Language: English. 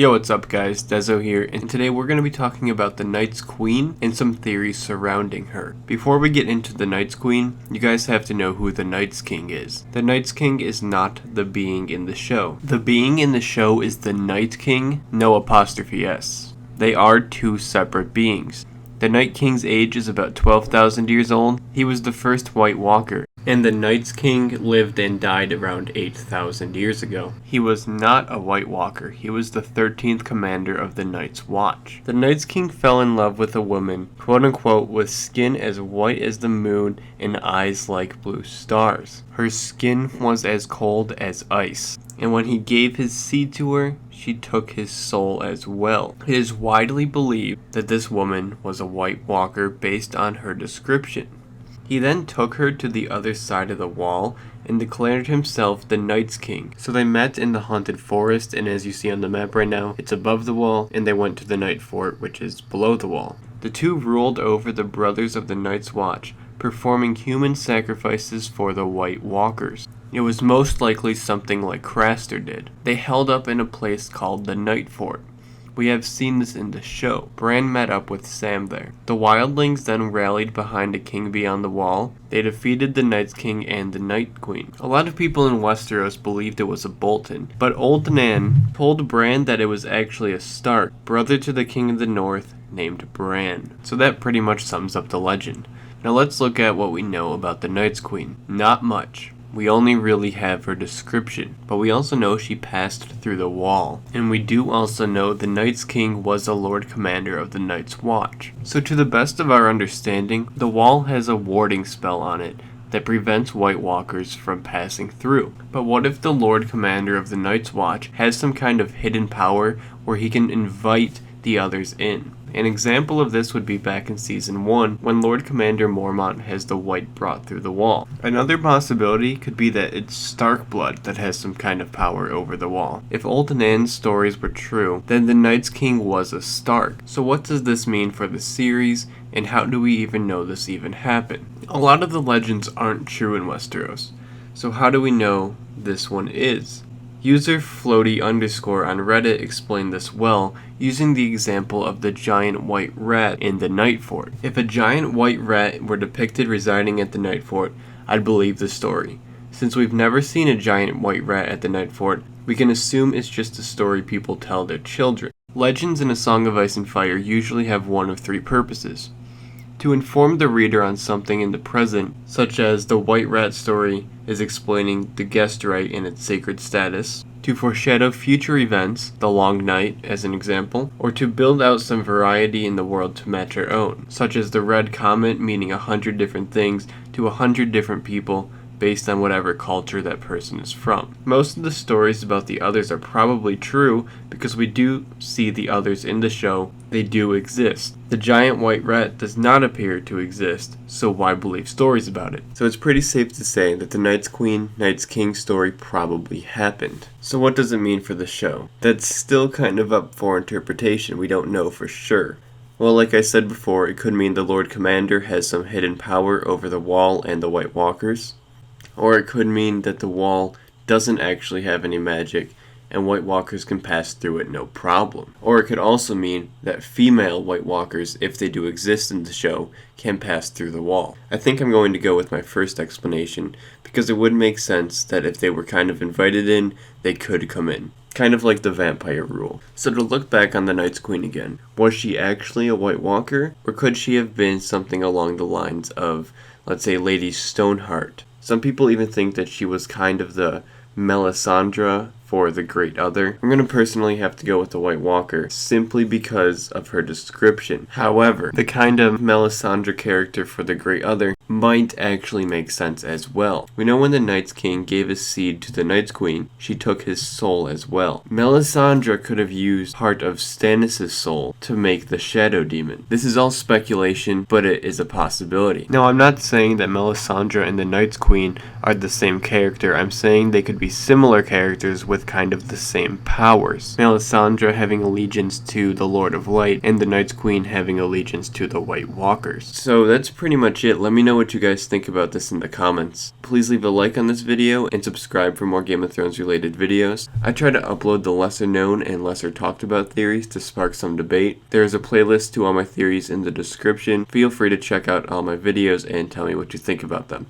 Yo, what's up guys, Dezo here, and today we're going to be talking about the Night's Queen and some theories surrounding her. Before we get into the Night's Queen, you guys have to know who the Night's King is. The Night's King is not the being in the show. The being in the show is the Night King, no apostrophe S. They are two separate beings. The Night King's age is about 12,000 years old. He was the first White Walker, and the Night's King lived and died around 8,000 years ago. He was not a White Walker. He was the 13th commander of the Night's Watch. The Night's King fell in love with a woman, quote-unquote, with skin as white as the moon and eyes like blue stars. Her skin was as cold as ice, and when he gave his seed to her, she took his soul as well. It is widely believed that this woman was a White Walker based on her description. He then took her to the other side of the wall and declared himself the Night's King. So they met in the haunted forest, and as you see on the map right now, it's above the wall, and they went to the Night Fort, which is below the wall. The two ruled over the brothers of the Night's Watch, performing human sacrifices for the White Walkers. It was most likely something like Craster did. They held up in a place called the Night Fort. We have seen this in the show. Bran met up with Sam there. The wildlings then rallied behind a king beyond the wall. They defeated the Night's King and the Night Queen. A lot of people in Westeros believed it was a Bolton, but Old Nan told Bran that it was actually a Stark, brother to the King of the North, named Bran. So that pretty much sums up the legend. Now let's look at what we know about the Night's Queen. Not much. We only really have her description, but we also know she passed through the wall. And we do also know the Night's King was a Lord Commander of the Night's Watch. So to the best of our understanding, the wall has a warding spell on it that prevents White Walkers from passing through. But what if the Lord Commander of the Night's Watch has some kind of hidden power where he can invite the others in? An example of this would be back in Season 1, when Lord Commander Mormont has the White brought through the wall. Another possibility could be that it's Stark blood that has some kind of power over the wall. If Old Nan's stories were true, then the Night's King was a Stark. So what does this mean for the series, and how do we even know this even happened? A lot of the legends aren't true in Westeros, so how do we know this one is? User Floaty_ on Reddit explained this well, using the example of the giant white rat in the Night Fort. If a giant white rat were depicted residing at the Night Fort, I'd believe the story. Since we've never seen a giant white rat at the Night Fort, we can assume it's just a story people tell their children. Legends in A Song of Ice and Fire usually have one of three purposes. To inform the reader on something in the present, such as the White Rat story is explaining the guest right and its sacred status. To foreshadow future events, the Long Night as an example, or to build out some variety in the world to match our own, such as the Red Comet meaning 100 different things to 100 different people based on whatever culture that person is from. Most of the stories about the others are probably true because we do see the others in the show. They do exist. The giant white rat does not appear to exist, so why believe stories about it? So it's pretty safe to say that the Night's Queen, Night's King story probably happened. So what does it mean for the show? That's still kind of up for interpretation. We don't know for sure. Well, like I said before, it could mean the Lord Commander has some hidden power over the wall and the White Walkers. Or it could mean that the wall doesn't actually have any magic and White Walkers can pass through it no problem. Or it could also mean that female White Walkers, if they do exist in the show, can pass through the wall. I think I'm going to go with my first explanation because it would make sense that if they were kind of invited in, they could come in. Kind of like the vampire rule. So to look back on the Night's Queen again, was she actually a White Walker? Or could she have been something along the lines of, let's say, Lady Stoneheart? Some people even think that she was kind of the Melisandre for the Great Other. I'm going to personally have to go with the White Walker simply because of her description. However, the kind of Melisandre character for the Great Other might actually make sense as well. We know when the Night's King gave his seed to the Night's Queen, she took his soul as well. Melisandre could have used part of Stannis' soul to make the Shadow Demon. This is all speculation, but it is a possibility. Now, I'm not saying that Melisandre and the Night's Queen are the same character. I'm saying they could be similar characters with with kind of the same powers. Melisandre having allegiance to the Lord of Light, and the Night's Queen having allegiance to the White Walkers. So that's pretty much it. Let me know what you guys think about this in the comments. Please leave a like on this video and subscribe for more Game of Thrones related videos. I try to upload the lesser known and lesser talked about theories to spark some debate. There is a playlist to all my theories in the description. Feel free to check out all my videos and tell me what you think about them.